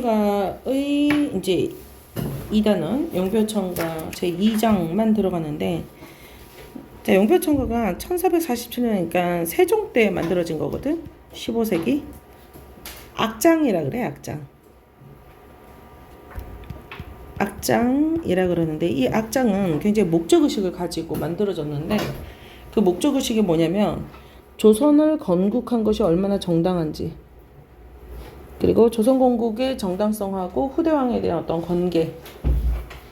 영표청가의 이제 2단원 영표청가 제2장만 들어가는데, 자, 영표청가가 1447년이니까 세종 때 만들어진 거거든. 15세기. 악장이라 그래. 악장이라 그러는데, 이 악장은 굉장히 목적의식을 가지고 만들어졌는데, 그 목적의식이 뭐냐면 조선을 건국한 것이 얼마나 정당한지, 그리고 조선 건국의 정당성하고 후대왕에 대한 어떤 관계,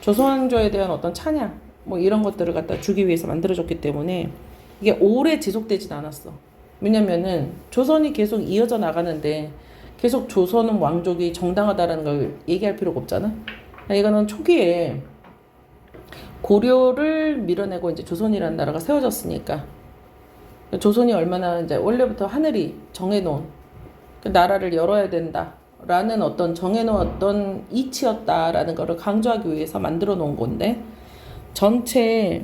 조선왕조에 대한 어떤 찬양, 뭐 이런 것들을 갖다 주기 위해서 만들어졌기 때문에 이게 오래 지속되진 않았어. 왜냐면은 조선이 계속 이어져 나가는데 계속 조선은 왕족이 정당하다라는 걸 얘기할 필요가 없잖아. 이거는 초기에 고려를 밀어내고 이제 조선이라는 나라가 세워졌으니까, 조선이 얼마나 이제 원래부터 하늘이 정해놓은 그 나라를 열어야 된다라는 어떤 정해놓은 어떤 이치였다라는 것을 강조하기 위해서 만들어 놓은 건데, 전체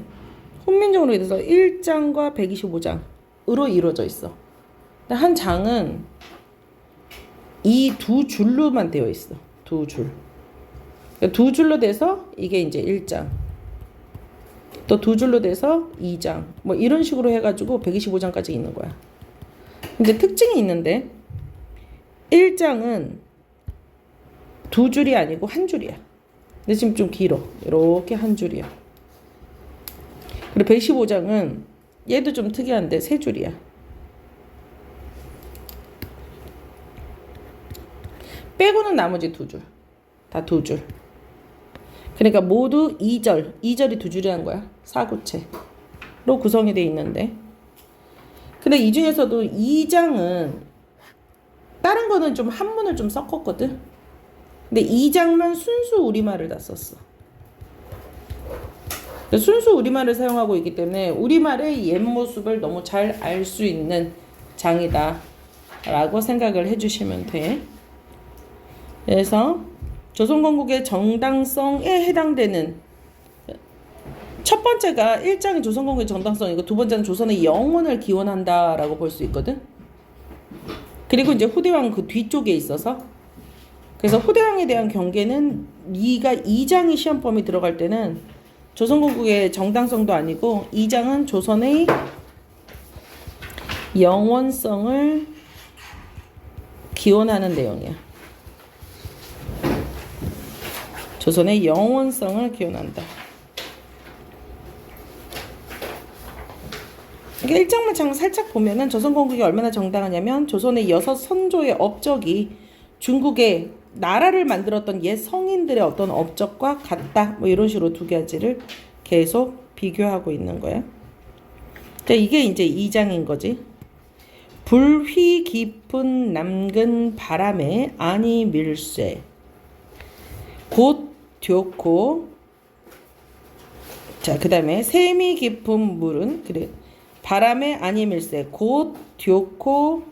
훈민정음으로 인해서 1장과 125장으로 이루어져 있어. 한 장은 이 두 줄로만 되어 있어. 두 줄. 두 줄로 돼서 이게 이제 1장. 또 두 줄로 돼서 2장. 뭐 이런 식으로 해가지고 125장까지 있는 거야. 근데 특징이 있는데, 1장은 두 줄이 아니고 한 줄이야. 근데 지금 좀 길어. 이렇게 한 줄이야. 그리고 115장은 얘도 좀 특이한데 세 줄이야. 빼고는 나머지 두 줄. 다 두 줄. 그러니까 모두 2절. 2절이 두 줄이란 거야. 사구체로 구성이 돼 있는데, 근데 이 중에서도 2장은 다른 거는 좀 한문을 좀 섞었거든. 근데 2장만 순수 우리말을 다 썼어. 순수 우리말을 사용하고 있기 때문에 우리말의 옛 모습을 너무 잘 알 수 있는 장이다 라고 생각을 해주시면 돼. 그래서 조선건국의 정당성에 해당되는, 첫 번째가 1장이 조선건국의 정당성이고, 두 번째는 조선의 영원을 기원한다 라고 볼 수 있거든. 그리고 이제 후대왕 그 뒤쪽에 있어서, 그래서 후대왕에 대한 경계는 네가 2장이 시험 범위 들어갈 때는 조선건국의 정당성도 아니고, 2장은 조선의 영원성을 기원하는 내용이야. 조선의 영원성을 기원한다. 이게 1장만 살짝 보면은 조선건국이 얼마나 정당하냐면, 조선의 6 선조의 업적이 중국의 나라를 만들었던 옛 성인들의 어떤 업적과 같다. 뭐 이런 식으로 두 가지를 계속 비교하고 있는 거야. 자, 이게 이제 2장인 거지. 불휘 깊은 남근 바람에 아니 밀쇠 곧 듀고. 자, 그 다음에 샘이 깊은 물은, 그래, 바람에 아니 밀쇠 곧 듀고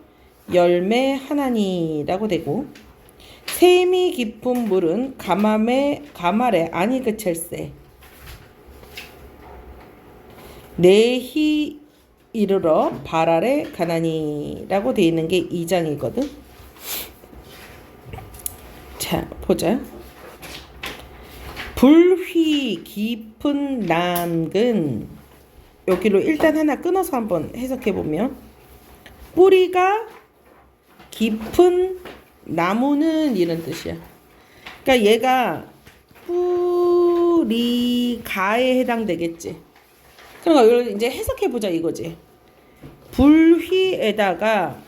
열매 하나니라고 되고, 샘이 깊은 물은 가말에 아니 그첼세 내히 이르러 발아래 가나니라고 되어 있는 게 2장이거든. 자, 보자. 불휘 깊은 남근, 여기로 일단 하나 끊어서 한번 해석해 보면, 뿌리가 깊은 나무는 이런 뜻이야. 그러니까 얘가 뿌리가에 해당되겠지. 그러니까 이걸 이제 해석해 보자 이거지. 불휘에다가,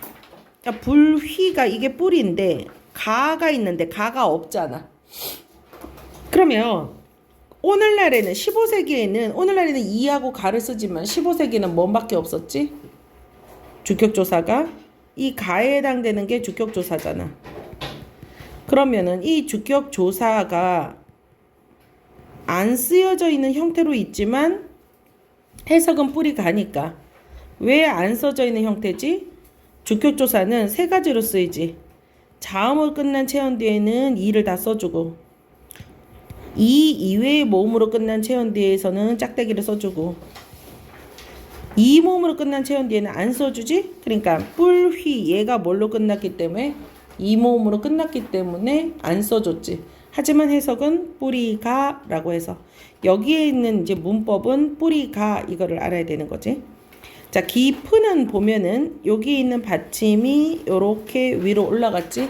그러니까 불휘가 이게 뿌리인데 가가 있는데 가가 없잖아. 그러면 오늘날에는 15세기에는 오늘날에는 이하고 가를 쓰지만 15세기는 뭔밖에 없었지? 주격조사가. 이 가에 해당되는 게 주격조사잖아. 그러면은 이 주격조사가 안 쓰여져 있는 형태로 있지만 해석은 뿌리 가니까 왜 안 써져 있는 형태지? 주격조사는 세 가지로 쓰이지. 자음으로 끝난 체언 뒤에는 이를 다 써주고, 이 이외의 모음으로 끝난 체언 뒤에서는 짝대기를 써주고, 이 모음으로 끝난 체언 뒤에는 안 써주지? 그러니까 뿔휘, 얘가 뭘로 끝났기 때문에 이 모음으로 끝났기 때문에 안 써줬지. 하지만 해석은 뿌리가라고 해서 여기에 있는 이제 문법은 뿌리가 이거를 알아야 되는 거지. 자, 깊은은 보면은 여기 있는 받침이 요렇게 위로 올라갔지.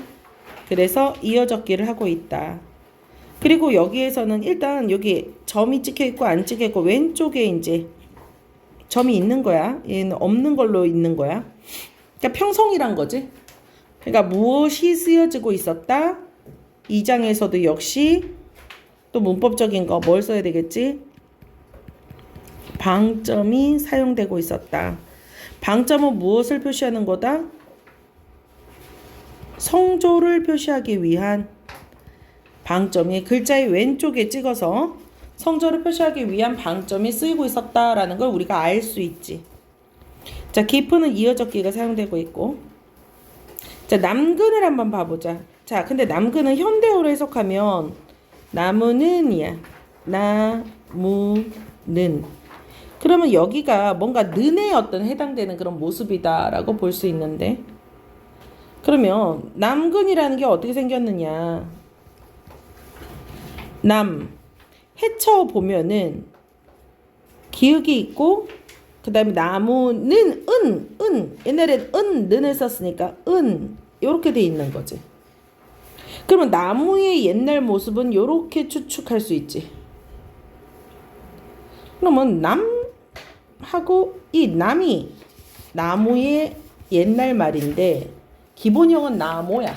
그래서 이어적기를 하고 있다. 그리고 여기에서는 일단 여기 점이 찍혀 있고 안 찍혀 있고 왼쪽에 이제 점이 있는 거야. 얘는 없는 걸로 있는 거야. 그러니까 평성이란 거지. 그러니까 무엇이 쓰여지고 있었다. 이 장에서도 역시 또 문법적인 거 뭘 써야 되겠지? 방점이 사용되고 있었다. 방점은 무엇을 표시하는 거다? 성조를 표시하기 위한 방점이 글자의 왼쪽에 찍어서 성조를 표시하기 위한 방점이 쓰이고 있었다라는 걸 우리가 알 수 있지. 자, 깊은은 이어적기가 사용되고 있고. 자, 남근을 한번 봐보자. 자, 근데 남근은 현대어로 해석하면 나무는이야. 나무는. 그러면 여기가 뭔가 는에 어떤 해당되는 그런 모습이다라고 볼 수 있는데, 그러면 남근이라는 게 어떻게 생겼느냐? 남 해쳐 보면은 기역이 있고 그 다음에 나무는 옛날엔 는을 썼으니까 요렇게 돼 있는 거지. 그러면 나무의 옛날 모습은 요렇게 추측할 수 있지. 그러면 남하고 이 남이 나무의 옛날 말인데 기본형은 나무야.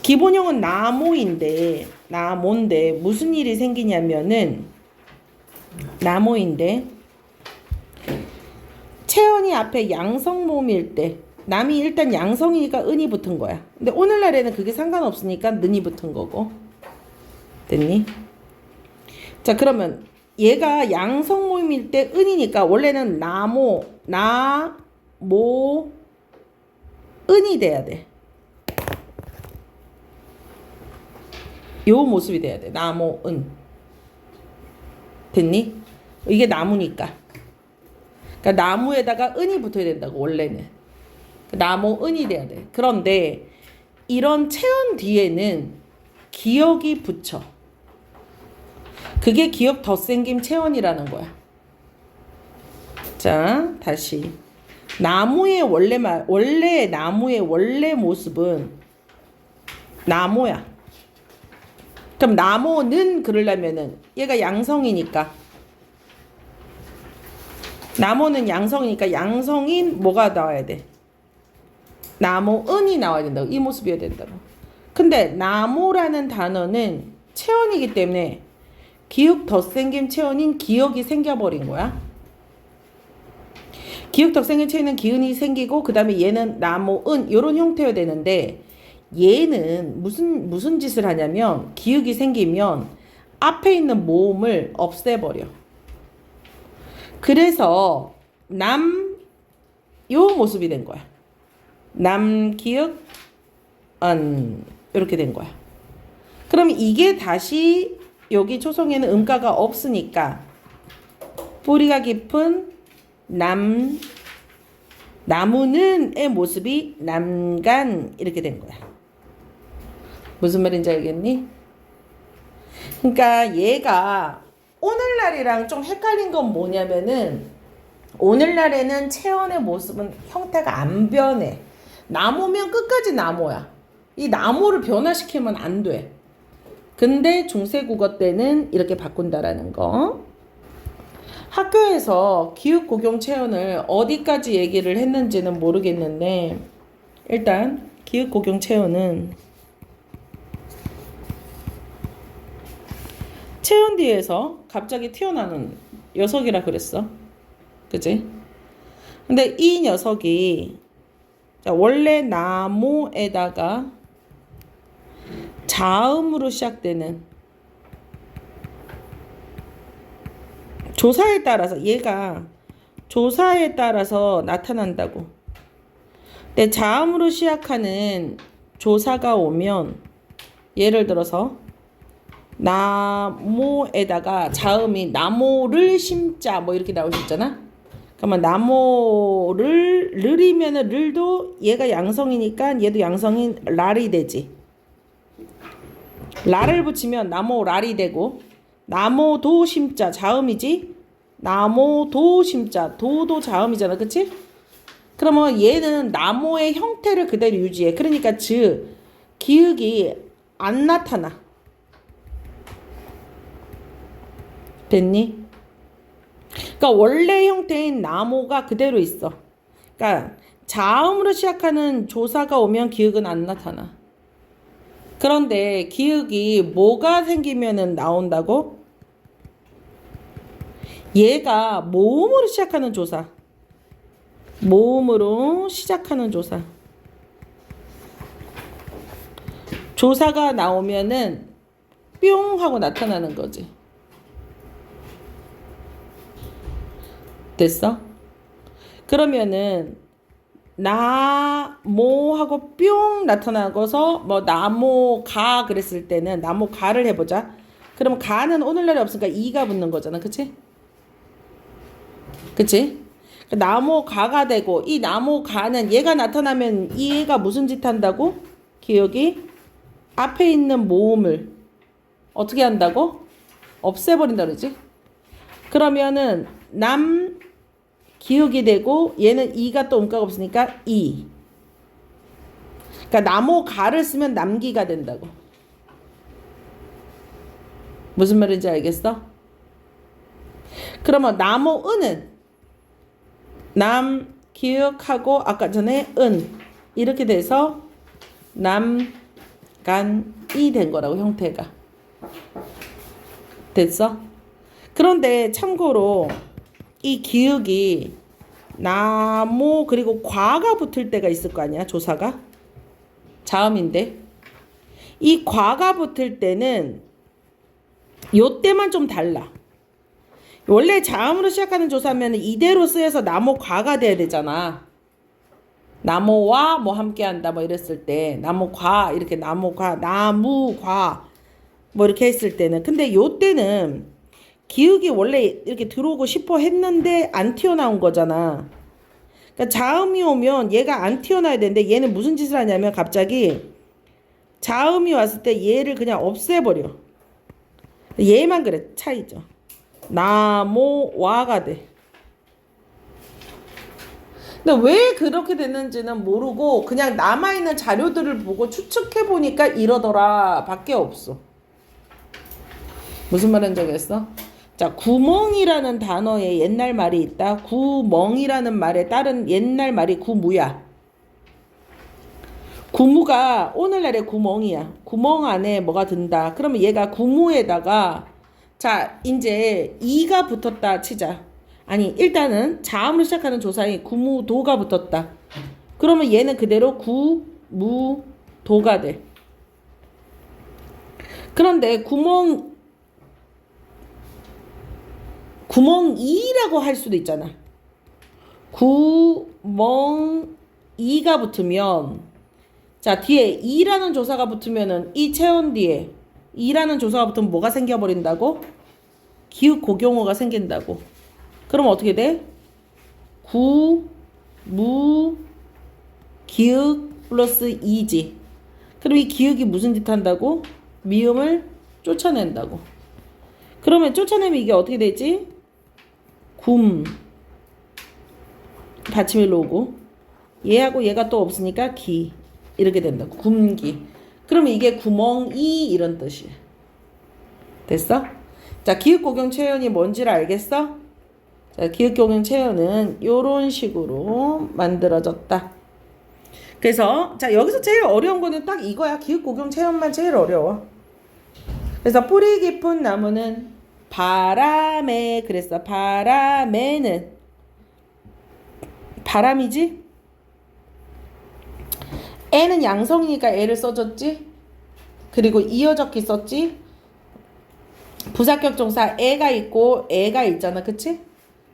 기본형은 나무인데 무슨 일이 생기냐면은 나무인데 체언이 앞에 양성모음일 때 남이 일단 양성이니까 은이 붙은 거야. 근데 오늘날에는 그게 상관없으니까 는이 붙은 거고. 됐니? 자, 그러면 얘가 양성모음일 때 은이니까 원래는 은이 돼야 돼. 요 모습이 돼야 돼. 은. 됐니? 이게 나무니까. 그러니까 나무에다가 은이 붙어야 된다고 원래는. 은이 돼야 돼. 그런데 이런 체언 뒤에는 기역이 붙여. 그게 기역 덧생김 체언이라는 거야. 자, 다시. 나무의 나무의 원래 모습은 나무야. 그럼 나무는 그러려면은 얘가 양성이니까 나무는 양성이니까 양성인 뭐가 나와야 돼? 나무은이 나와야 된다고. 이 모습이어야 된다고. 근데 나무라는 단어는 체언이기 때문에 기역 덧생김 체언인 기역이 생겨버린 거야. 기역 덧생김 체언은 기은이 생기고 그 다음에 얘는 나무은 이런 형태여야 되는데 얘는 무슨 짓을 하냐면 기역이 생기면 앞에 있는 모음을 없애버려. 그래서 요 모습이 된 거야. 기역 이렇게 된 거야. 그럼 이게 다시 여기 초성에는 음가가 없으니까 뿌리가 깊은 나무는의 모습이 남간 이렇게 된 거야. 무슨 말인지 알겠니? 그러니까 얘가 오늘날이랑 좀 헷갈린 건 뭐냐면은 오늘날에는 체언의 모습은 형태가 안 변해. 나무면 끝까지 나무야. 이 나무를 변화시키면 안 돼. 근데 중세국어 때는 이렇게 바꾼다라는 거. 학교에서 기읍고경 체언을 어디까지 얘기를 했는지는 모르겠는데 일단 기읍고경 체언은 체언 뒤에서 갑자기 튀어나오는 녀석이라 그랬어. 그치? 근데 이 녀석이 원래 나무에다가 자음으로 시작되는 조사에 따라서 얘가 조사에 따라서 나타난다고. 근데 자음으로 시작하는 조사가 오면 예를 들어서 나무에다가 자음이 나무를 심자 뭐 이렇게 나올 수 있잖아. 그러면 나모를 르이면은 르도 얘가 양성이니까 얘도 양성인 랄이 되지. 랄을 붙이면 나모 랄이 되고 나모도 심자 자음이지. 나모도 심자 도도 자음이잖아, 그치? 그러면 얘는 나모의 형태를 그대로 유지해. 그러니까 기역이 안 나타나. 됐니? 그러니까 원래 형태인 나모가 그대로 있어. 그러니까 자음으로 시작하는 조사가 오면 기역은 안 나타나. 그런데 기역이 뭐가 생기면은 나온다고? 얘가 모음으로 시작하는 조사. 모음으로 시작하는 조사. 조사가 나오면은 뿅 하고 나타나는 거지. 됐어? 그러면은 나모 하고 뿅 나타나고서 뭐 나모가 그랬을 때는 나모가를 해보자. 그러면 가는 오늘날에 없으니까 이가 붙는 거잖아, 그치? 그치? 나모가가 되고 이 나모가는 얘가 나타나면 이 얘가 무슨 짓 한다고? 기억이 앞에 있는 모음을 어떻게 한다고? 없애버린다 그러지? 그러면은 기억이 되고 얘는 이가 또 음가가 없으니까 이. 그러니까 나모가를 쓰면 남기가 된다고. 무슨 말인지 알겠어? 그러면 나모은은 기억하고 아까 전에 이렇게 돼서 남간이 된 거라고 형태가. 됐어? 그런데 참고로 이 기역이 나모 그리고 과가 붙을 때가 있을 거 아니야, 조사가? 자음인데 이 과가 붙을 때는 요 때만 좀 달라. 원래 자음으로 시작하는 조사면 이대로 쓰여서 나모 과가 돼야 되잖아. 나모와 뭐 함께 한다 뭐 이랬을 때 나모 과 이렇게 나모 과 나무 과 뭐 이렇게 했을 때는 근데 요 때는 기역이 원래 이렇게 들어오고 싶어 했는데 안 튀어나온 거잖아. 그러니까 자음이 오면 얘가 안 튀어나와야 되는데 얘는 무슨 짓을 하냐면 갑자기 자음이 왔을 때 얘를 그냥 없애버려. 얘만 그래. 차이죠. 나모와가 돼. 근데 왜 그렇게 됐는지는 모르고 그냥 남아있는 자료들을 보고 추측해보니까 이러더라 밖에 없어. 무슨 말인지 알겠어? 자, 구멍이라는 단어에 옛날 말이 있다. 구멍이라는 말에 다른 옛날 말이 구무야. 구무가 오늘날의 구멍이야. 구멍 안에 뭐가 든다. 그러면 얘가 구무에다가 자, 이제 이가 붙었다 치자. 아니, 일단은 자음으로 시작하는 조사에 구무도가 붙었다. 그러면 얘는 그대로 구무도가 돼. 그런데 구멍이라고 할 수도 있잖아. 구멍이가 붙으면 자 뒤에 이라는 조사가 붙으면은 이 체온 뒤에 이라는 조사가 붙으면 뭐가 생겨버린다고? 기역 고경어가 생긴다고. 그럼 어떻게 돼? 기역 플러스 이지. 그럼 이 기역이 무슨 짓 한다고? 미음을 쫓아낸다고. 그러면 쫓아내면 이게 어떻게 되지? 받침일로 오고 얘하고 얘가 또 없으니까 기 이렇게 된다고. 굼기. 그러면 이게 구멍이 이런 뜻이야. 됐어? 자, 기역고경 체연이 뭔지를 알겠어? 자, 기역고경 체연은 요런 식으로 만들어졌다. 그래서 자 여기서 제일 어려운 거는 딱 이거야. 기역고경 체연만 제일 어려워. 그래서 뿌리 깊은 나무는 바람에 그랬어. 바람에는 바람이지? 애는 양성이니까 애를 써줬지? 그리고 이어적기 썼지? 부사격 종사 애가 있고 애가 있잖아. 그치?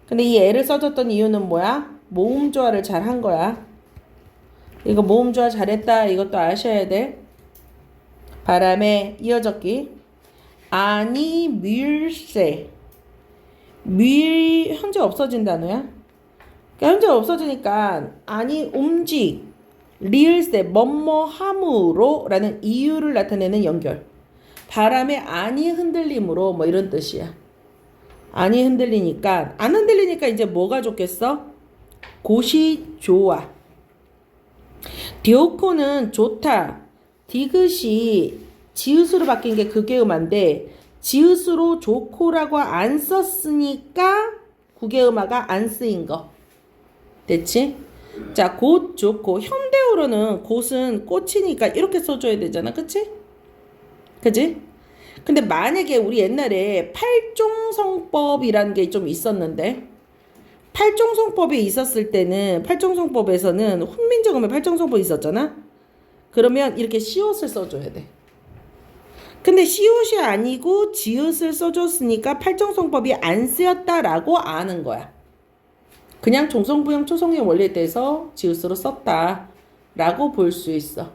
근데 이 애를 써줬던 이유는 뭐야? 모음조화를 잘 한 거야. 이거 모음조화 잘했다. 이것도 아셔야 돼. 바람에 이어적기. 아니 밀세. 현재 없어진 단어야. 그러니까 현재가 없어지니까 아니 움직 리을세 뭐뭐함으로 라는 이유를 나타내는 연결. 바람의 안이 흔들림으로 뭐 이런 뜻이야. 안이 흔들리니까 안 흔들리니까 이제 뭐가 좋겠어? 곳이 좋아. 디오코는 좋다. 디귿이 지읒으로 바뀐 게 극예음화인데 지읒으로 좋고라고 안 썼으니까 국예음화가 안 쓰인 거. 됐지? 자, 곧 좋고 현대어로는 곧은 꽃이니까 이렇게 써줘야 되잖아. 그치? 그치? 근데 만약에 우리 옛날에 팔종성법이라는 게 좀 있었는데 팔종성법이 있었을 때는 팔종성법에서는 훈민정음에 팔종성법이 있었잖아. 그러면 이렇게 시옷을 써줘야 돼. 근데 시옷이 아니고 지읒을 써줬으니까 팔종성법이 안 쓰였다라고 아는 거야. 그냥 종성부형 초성의 원리에 대해서 지읒으로 썼다라고 볼 수 있어.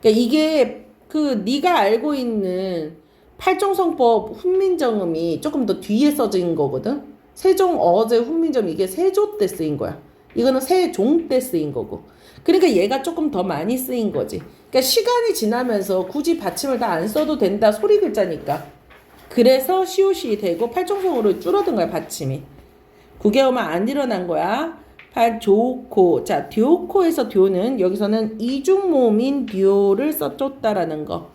그러니까 이게 그 네가 알고 있는 팔종성법 훈민정음이 조금 더 뒤에 써진 거거든. 세종 어제 훈민정음 이게 세조 때 쓰인 거야. 이거는 세종 때 쓰인 거고. 그러니까 얘가 조금 더 많이 쓰인 거지. 그러니까 시간이 지나면서 굳이 받침을 다 안 써도 된다 소리 글자니까. 그래서 시옷이 되고 팔종성으로 줄어든 거야 받침이. 국예음화 안 일어난 거야. 좋고. 자, 듀오코에서 듀오는 여기서는 이중모음인 듀오를 써줬다라는 거.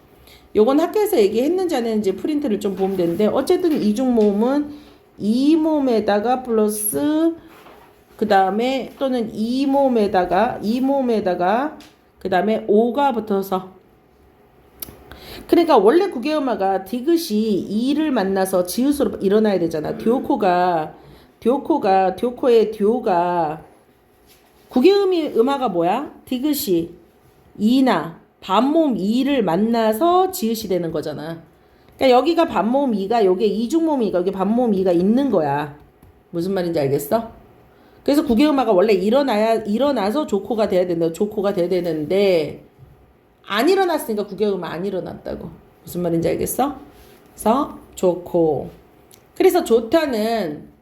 요건 학교에서 얘기했는지 안 했는지 프린트를 좀 보면 되는데 어쨌든 이중모음은 이몸에다가 플러스 그 다음에 또는 이몸에다가 그 다음에 오가 붙어서 그러니까 원래 국예음화가 디귿이 이를 만나서 지읒으로 일어나야 되잖아. 디오코의 듀오가 국예음이 음화가 뭐야? 디귿이 이나 반모음 이를 만나서 지읒이 되는 거잖아. 그러니까 여기가 반모음 이가 여기에 이중모음이가 여기 반모음 이가 있는 거야. 무슨 말인지 알겠어? 그래서 국예음화가 원래 일어나서 조코가 돼야 된다. 조코가 돼야 되는데 안 일어났으니까 국예음화 안 일어났다고. 무슨 말인지 알겠어? 그래서 좋고. 그래서 좋다는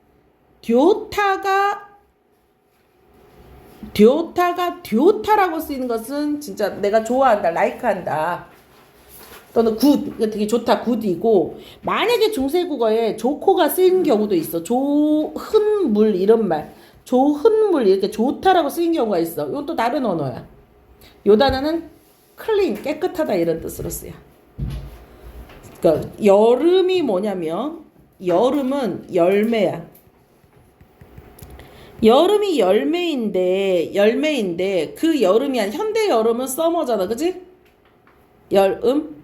듀오타라고 쓰이는 것은 진짜 내가 좋아한다, 라이크한다. 또는 굿, 되게 좋다, 굿이고 만약에 중세국어에 좋고가 쓰인 경우도 있어. 조흔물 이런 말. 조흔물 이렇게 좋다라고 쓰인 경우가 있어. 이건 또 다른 언어야. 요 단어는 클린, 깨끗하다 이런 뜻으로 쓰여. 그러니까 여름이 뭐냐면 여름은 열매야. 여름이 열매인데 그 여름이 아니라 현대 여름은 서머잖아. 그치? 여름.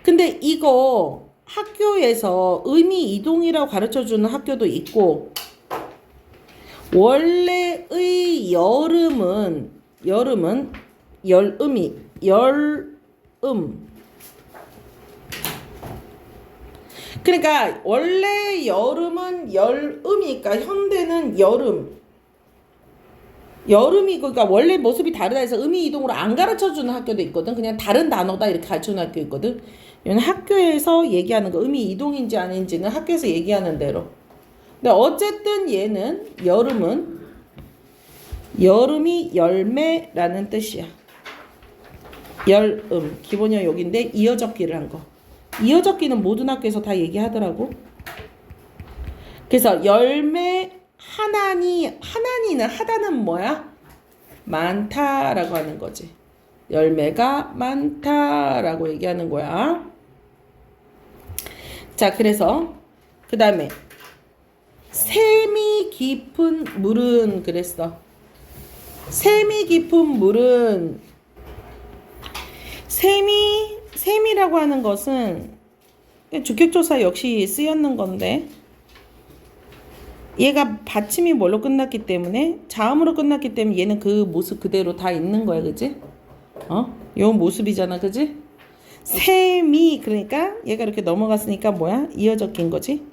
근데 이거 학교에서 의미 이동이라고 가르쳐주는 학교도 있고 원래의 여름은 열음이 그러니까 원래 여름은 열음이니까 현대는 여름이 그러니까 원래 모습이 다르다 해서 의미 이동으로 안 가르쳐주는 학교도 있거든. 그냥 다른 단어다 이렇게 가르쳐주는 학교 있거든. 이건 학교에서 얘기하는 거 의미 이동인지 아닌지는 학교에서 얘기하는 대로. 근데 어쨌든 얘는 여름이 열매라는 뜻이야. 기본형 여기인데 이어적기를 한 거. 이어적기는 모든 학교에서 다 얘기하더라고. 그래서 열매 하나니는 하다는 뭐야? 많다라고 하는 거지. 열매가 많다라고 얘기하는 거야. 자, 그래서 그 다음에 샘이 깊은 물은 그랬어. 샘이 깊은 물은 샘이라고 하는 것은 주격조사 역시 쓰였는 건데 얘가 받침이 뭘로 끝났기 때문에 자음으로 끝났기 때문에 얘는 그 모습 그대로 다 있는 거야. 그지? 요 모습이잖아. 그지? 샘이 그러니까 얘가 이렇게 넘어갔으니까 뭐야? 이어적기인 거지.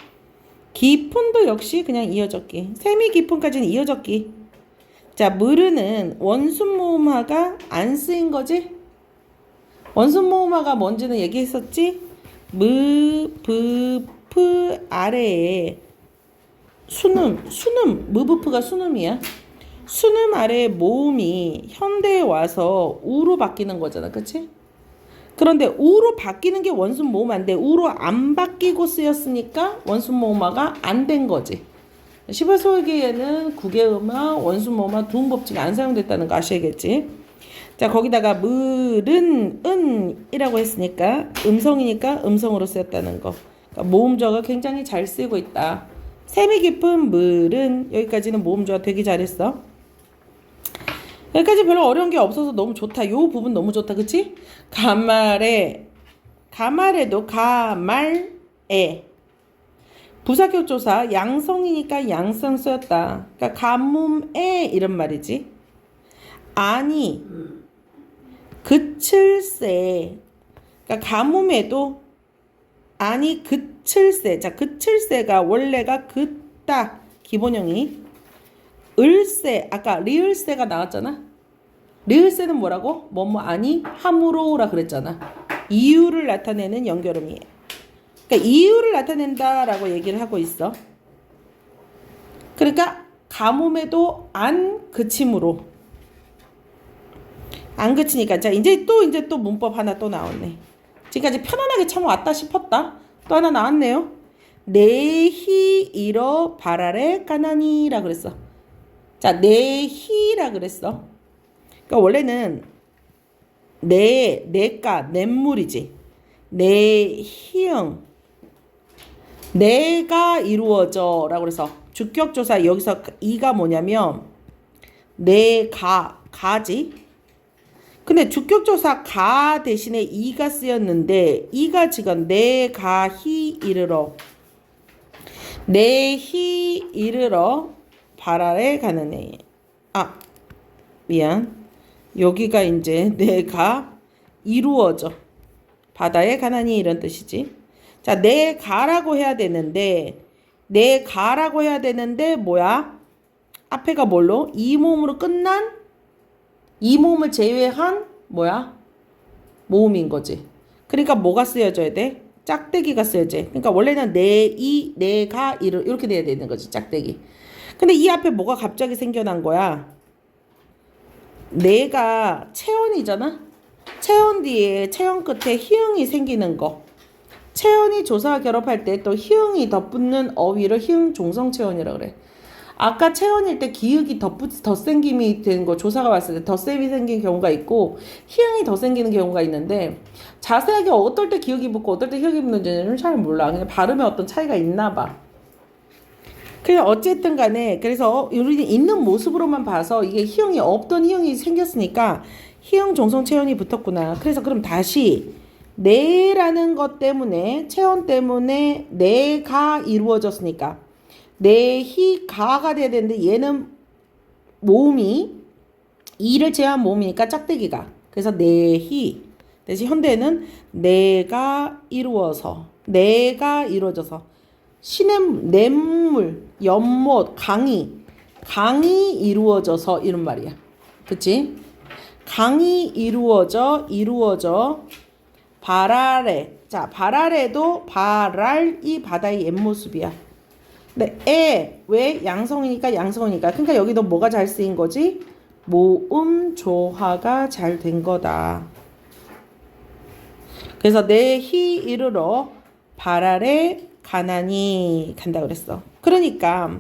깊은도 역시 그냥 이어적기. 샘이 깊은까지는 이어적기. 자, 물은 원순모음화가 안 쓰인 거지? 원순모음화가 뭔지는 얘기했었지? 아래에 순음, 무브프가 순음이야. 수능 아래 모음이 현대에 와서 우로 바뀌는 거잖아. 그치? 그런데 우로 바뀌는 게 원순 모음인데 우로 안 바뀌고 쓰였으니까 원순 모음화가 안 된 거지. 18소개에는 국외음화, 원순 모음화 두음 법칙이 안 사용됐다는 거 아셔야겠지. 자, 거기다가 물은 은이라고 했으니까 음성이니까 음성으로 쓰였다는 거. 그러니까 모음조화가 굉장히 잘 쓰이고 있다. 셈이 깊은 물은 여기까지는 모음조화 되게 잘했어. 여기까지 별로 어려운 게 없어서 너무 좋다. 요 부분 너무 좋다. 그치? 가말에도 가말에 부사격 조사 양성이니까 양성 쓰였다. 그러니까 가뭄에 이런 말이지. 아니 그칠세. 그러니까 가뭄에도 아니 그칠세. 자, 그칠세가 원래가 그따 기본형이 을세, 아까 리을세가 나왔잖아. 리을세는 뭐라고? 뭐뭐 아니 함으로라 그랬잖아. 이유를 나타내는 연결음이에요. 그러니까 이유를 나타낸다라고 얘기를 하고 있어. 그러니까 가뭄에도 안 그침으로. 안 그치니까 자 이제 또 문법 하나 또 나왔네. 지금까지 편안하게 참 왔다 싶었다. 또 하나 나왔네요. 내히 이러 발아래 가나니라 그랬어. 자, 내희라 그랬어. 그러니까 원래는 내가 냇물이지. 내희응 내가 이루어져라고 그래서 주격조사 여기서 이가 뭐냐면 가지. 근데 주격조사 가 대신에 이가 쓰였는데 이가 지금 내가히 이르러 내히 이르러 발아래 가는 애. 아, 미안. 여기가 이제 내가 이루어져. 바다에 가나니 이런 뜻이지. 자, 내가라고 해야 되는데 뭐야? 앞에가 뭘로? 이 모음으로 끝난 이 모음을 제외한 뭐야? 모음인 거지. 그러니까 뭐가 쓰여져야 돼? 짝대기가 쓰여져. 그러니까 원래는 내가 이렇게 돼야 되는 거지. 짝대기. 근데 이 앞에 뭐가 갑자기 생겨난 거야? 내가 체언이잖아? 체언 뒤에 체언 끝에 희응이 생기는 거. 체언이 조사와 결합할 때 또 희응이 덧붙는 어휘를 희응 종성 체언이라고 그래. 아까 체언일 때 기역이 덧생김이 되는 거 조사가 왔을 때 덧셈이 생긴 경우가 있고 희응이 더 생기는 경우가 있는데 자세하게 어떨 때 기역이 붙고 어떨 때 희역이 붙는지는 잘 몰라. 그냥 발음에 어떤 차이가 있나 봐. 그래 어쨌든 간에 그래서 우리는 있는 모습으로만 봐서 이게 희응이 없던 희응이 생겼으니까 희응 종성 체언이 붙었구나. 그래서 그럼 다시 내라는 것 때문에 체언 때문에 내가 이루어졌으니까 내희가가 돼야 되는데 얘는 모음이 이를 제외한 모음이니까 짝대기가. 그래서 내희 대신 현대에는 내가 이루어져서 시냇 냇물 연못 강이 이루어져서 이런 말이야. 그치? 강이 이루어져 발아래. 자, 발아래도 발알이 바다의 옛모습이야. 근데 왜 양성이니까. 그러니까 여기도 뭐가 잘 쓰인 거지? 모음 조화가 잘 된 거다. 그래서 내히 이르러 발아래 가나니 간다 그랬어. 그러니까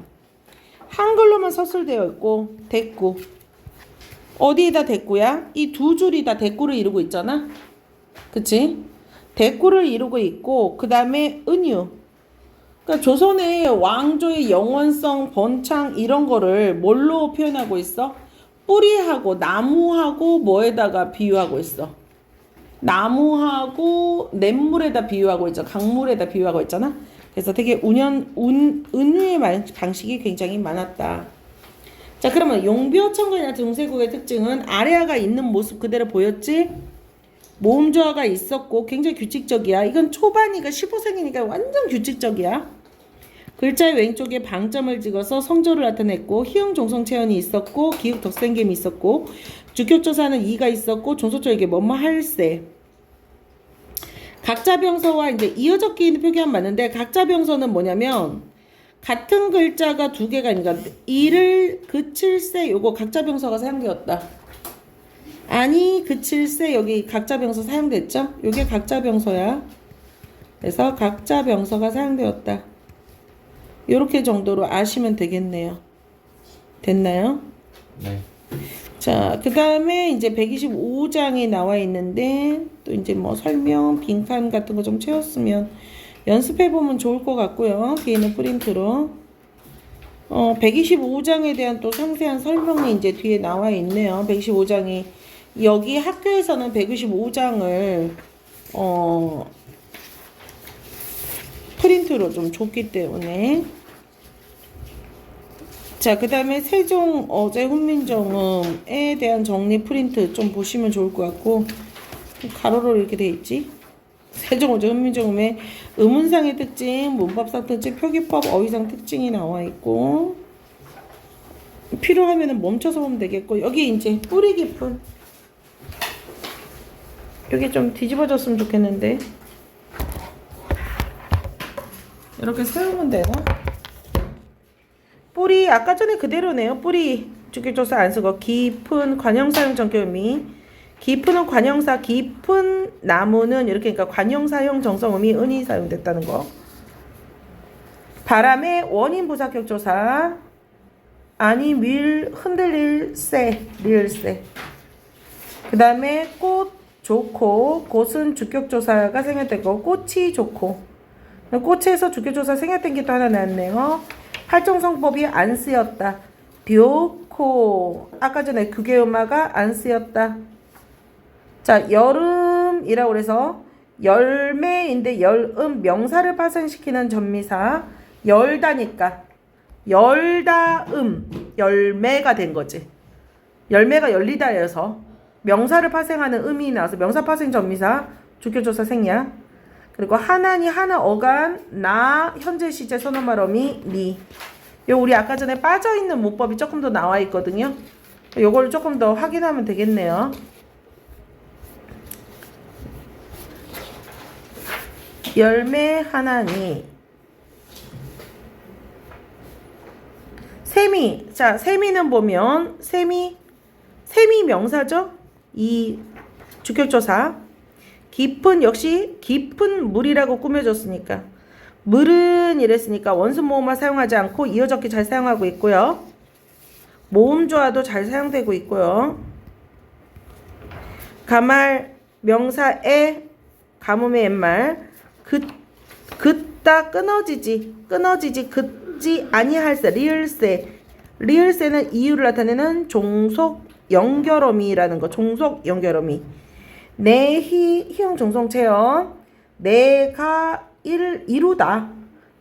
한글로만 서술되어 있고 대꾸. 어디에다 대꾸야? 이 두 줄이 다 대꾸를 이루고 있잖아. 그치? 대꾸를 이루고 있고 그 다음에 은유. 그러니까 조선의 왕조의 영원성, 번창 이런 거를 뭘로 표현하고 있어? 뿌리하고 나무하고 뭐에다가 비유하고 있어? 나무하고 냇물에다 비유하고 있죠. 강물에다 비유하고 있잖아. 그래서 되게 은유의 방식이 굉장히 많았다. 자, 그러면 용비어천가이나 중세국의 특징은 아래아가 있는 모습 그대로 보였지? 모음조화가 있었고 굉장히 규칙적이야. 이건 초반이가 15세기니까 완전 규칙적이야. 글자의 왼쪽에 방점을 찍어서 성조를 나타냈고 희응 종성 체언이 있었고 기역 덧생김이 있었고 주격조사는 이가 있었고 종소조에게 뭐뭐 할세. 각자병서와 이제 이어적기 있는 표기하면 맞는데 각자병서는 뭐냐면 같은 글자가 두 개가 있으니까 이를 그칠세 요거 각자 병서가 사용되었다. 아니 그칠세 여기 각자 병서 사용됐죠? 요게 각자 병서야. 그래서 각자 병서가 사용되었다. 요렇게 정도로 아시면 되겠네요. 됐나요? 네. 자, 그 다음에 이제 125장이 나와 있는데, 또 이제 뭐 설명, 빈칸 같은 거 좀 채웠으면 연습해보면 좋을 것 같고요. 뒤에 있는 프린트로. 125장에 대한 또 상세한 설명이 이제 뒤에 나와 있네요. 125장이. 여기 학교에서는 125장을, 프린트로 좀 줬기 때문에. 자, 그 다음에 세종 어제 훈민정음에 대한 정리 프린트 좀 보시면 좋을 것 같고, 가로로 이렇게 돼 있지. 세종 어제 훈민정음의 음운상의 특징, 문법상 특징, 표기법, 어휘상 특징이 나와 있고, 필요하면 멈춰서 보면 되겠고, 여기 이제 뿌리 깊은, 여기 좀 뒤집어졌으면 좋겠는데, 이렇게 세우면 되나? 뿌리 아까 전에 그대로네요. 뿌리 주격조사 안 쓰고 깊은 관형사용 정교음이 깊은은 관형사 깊은 나무는 이렇게 그러니까 관형사용 정성음이 은이 사용됐다는 거. 바람의 원인 부사격 조사 아니 밀 흔들릴 새 리을새. 그 다음에 꽃 좋고 곳은 주격조사가 생략되고 꽃이 좋고 꽃에서 주격조사 생략된 게 또 하나 나왔네요. 활정성법이 안 쓰였다. 듀코 아까 전에 규계음화가 안 쓰였다. 자, 여름이라고 그래서 열매인데 열음 명사를 파생시키는 전미사 열다니까 열다음 열매가 된 거지. 열매가 열리다여서 명사를 파생하는 음이 나와서 명사 파생 전미사 주격조사 생략. 그리고 하나니 하나 어간 나 현재 시제 선어말 어미 니. 요 우리 아까 전에 빠져있는 문법이 조금 더 나와 있거든요. 요걸 조금 더 확인하면 되겠네요. 열매 하나니 세미. 자, 세미는 보면 세미 명사죠. 이 주격조사 깊은 역시 깊은 물이라고 꾸며줬으니까 물은 이랬으니까 원순 모음을 사용하지 않고 이어적기 잘 사용하고 있고요. 모음조화도 잘 사용되고 있고요. 가말 명사에 가뭄의 옛말 긋다 끊어지지 긋지 아니할세 리을세는 이유를 나타내는 종속 연결어미라는 거. 종속 연결어미. 희용 종성체험 내가 이루다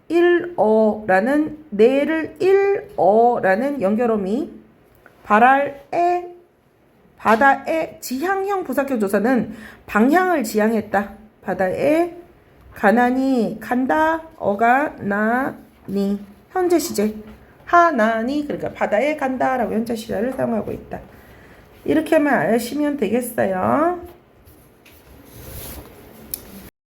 일어라는 내를 일어라는 연결어미. 바다의 지향형 부사격 조사는 방향을 지향했다. 바다에 가나니 간다 어가 나니 현재 시제 하나니 그러니까 바다에 간다라고 현재 시제를 사용하고 있다. 이렇게만 아시면 되겠어요.